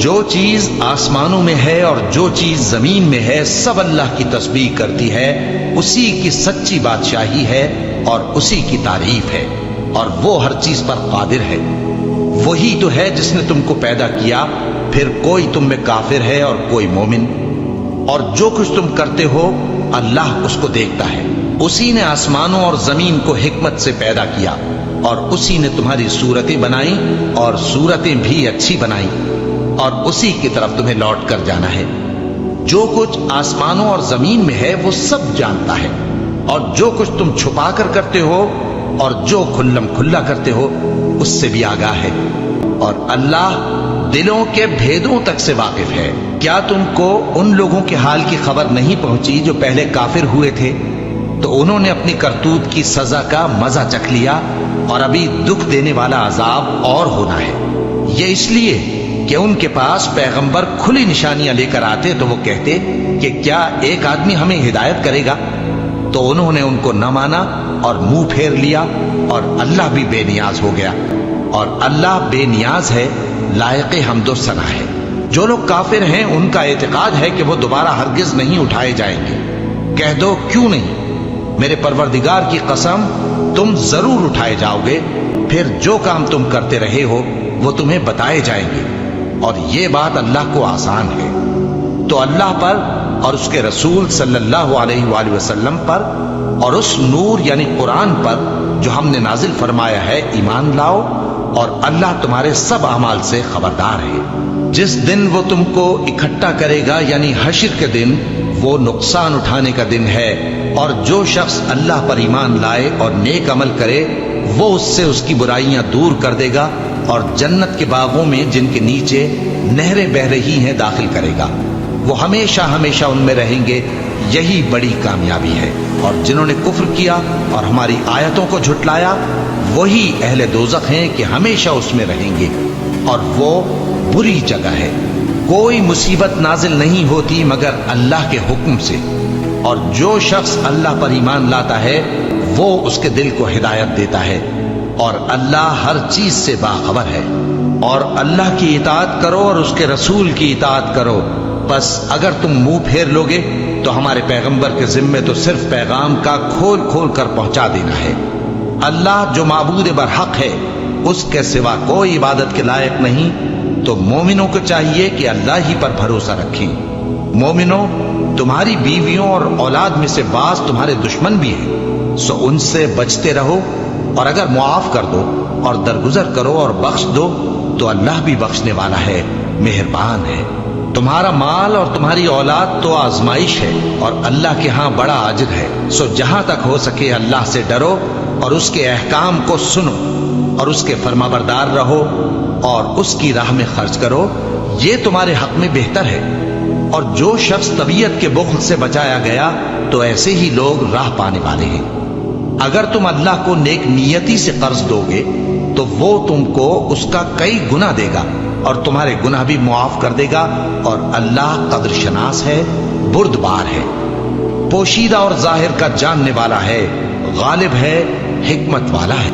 جو چیز آسمانوں میں ہے اور جو چیز زمین میں ہے سب اللہ کی تسبیح کرتی ہے، اسی کی سچی بادشاہی ہے اور اسی کی تعریف ہے، اور وہ ہر چیز پر قادر ہے۔ وہی تو ہے جس نے تم کو پیدا کیا، پھر کوئی تم میں کافر ہے اور کوئی مومن، اور جو کچھ تم کرتے ہو اللہ اس کو دیکھتا ہے۔ اسی نے آسمانوں اور زمین کو حکمت سے پیدا کیا، اور اسی نے تمہاری صورتیں بنائی اور صورتیں بھی اچھی بنائی، اور اسی کی طرف تمہیں لوٹ کر جانا ہے۔ جو کچھ آسمانوں اور زمین میں ہے وہ سب جانتا ہے، اور جو کچھ تم چھپا کر کرتے ہو اور جو کھلم کھلا کرتے ہو اس سے بھی آگاہ ہے، اور اللہ دلوں کے بھیدوں تک سے واقف ہے۔ کیا تم کو ان لوگوں کے حال کی خبر نہیں پہنچی جو پہلے کافر ہوئے تھے؟ تو انہوں نے اپنی کرتوت کی سزا کا مزہ چکھ لیا، اور ابھی دکھ دینے والا عذاب اور ہونا ہے۔ یہ اس لیے کہ ان کے پاس پیغمبر کھلی نشانیاں لے کر آتے تو وہ کہتے کہ کیا ایک آدمی ہمیں ہدایت کرے گا؟ تو انہوں نے ان کو نہ مانا اور منہ پھیر لیا، اور اللہ بھی بے نیاز ہو گیا، اور اللہ بے نیاز ہے، لائق حمد و ثنا ہے۔ جو لوگ کافر ہیں ان کا اعتقاد ہے کہ وہ دوبارہ ہرگز نہیں اٹھائے جائیں گے۔ کہہ دو کیوں نہیں؟ میرے پروردگار کی قسم تم ضرور اٹھائے جاؤ گے، پھر جو کام تم کرتے رہے ہو وہ تمہیں بتائے جائیں گے، اور یہ بات اللہ کو آسان ہے۔ تو اللہ پر اور اس کے رسول صلی اللہ علیہ وآلہ وسلم پر اور اس نور یعنی قرآن پر جو ہم نے نازل فرمایا ہے ایمان لاؤ، اور اللہ تمہارے سب اعمال سے خبردار ہے۔ جس دن وہ تم کو اکٹھا کرے گا یعنی حشر کے دن، وہ نقصان اٹھانے کا دن ہے، اور جو شخص اللہ پر ایمان لائے اور نیک عمل کرے وہ اس سے اس کی برائیاں دور کر دے گا، اور جنت کے باغوں میں جن کے نیچے نہریں بہ رہی ہیں داخل کرے گا۔ وہ ہمیشہ ہمیشہ ان میں رہیں گے، یہی بڑی کامیابی ہے۔ اور جنہوں نے کفر کیا اور ہماری آیتوں کو جھٹلایا وہی اہل دوزخ ہیں کہ ہمیشہ اس میں رہیں گے، اور وہ بری جگہ ہے۔ کوئی مصیبت نازل نہیں ہوتی مگر اللہ کے حکم سے، اور جو شخص اللہ پر ایمان لاتا ہے وہ اس کے دل کو ہدایت دیتا ہے، اور اللہ ہر چیز سے باخبر ہے۔ اور اللہ کی اطاعت کرو اور اس کے رسول کی اطاعت کرو، بس اگر تم منہ پھیر لوگے تو ہمارے پیغمبر کے ذمے تو صرف پیغام کا کھول کھول کر پہنچا دینا ہے۔ اللہ جو معبود برحق ہے اس کے سوا کوئی عبادت کے لائق نہیں، تو مومنوں کو چاہیے کہ اللہ ہی پر بھروسہ رکھیں۔ مومنوں، تمہاری بیویوں اور اولاد میں سے بعض تمہارے دشمن بھی ہیں، سو ان سے بچتے رہو، اور اگر معاف کر دو اور درگزر کرو اور بخش دو تو اللہ بھی بخشنے والا ہے، مہربان ہے۔ تمہارا مال اور تمہاری اولاد تو آزمائش ہے، اور اللہ کے ہاں بڑا اجر ہے، سو جہاں تک ہو سکے اللہ سے ڈرو اور اس کے احکام کو سنو، اور اس کے فرمانبردار رہو، اور اس کی راہ میں خرچ کرو، یہ تمہارے حق میں بہتر ہے۔ اور جو شخص طبیعت کے بخل سے بچایا گیا تو ایسے ہی لوگ راہ پانے والے ہیں۔ اگر تم اللہ کو نیک نیتی سے قرض دو گے تو وہ تم کو اس کا کئی گنا دے گا، اور تمہارے گناہ بھی معاف کر دے گا، اور اللہ قدر شناس ہے، بردبار ہے، پوشیدہ اور ظاہر کا جاننے والا ہے، غالب ہے، حکمت والا ہے۔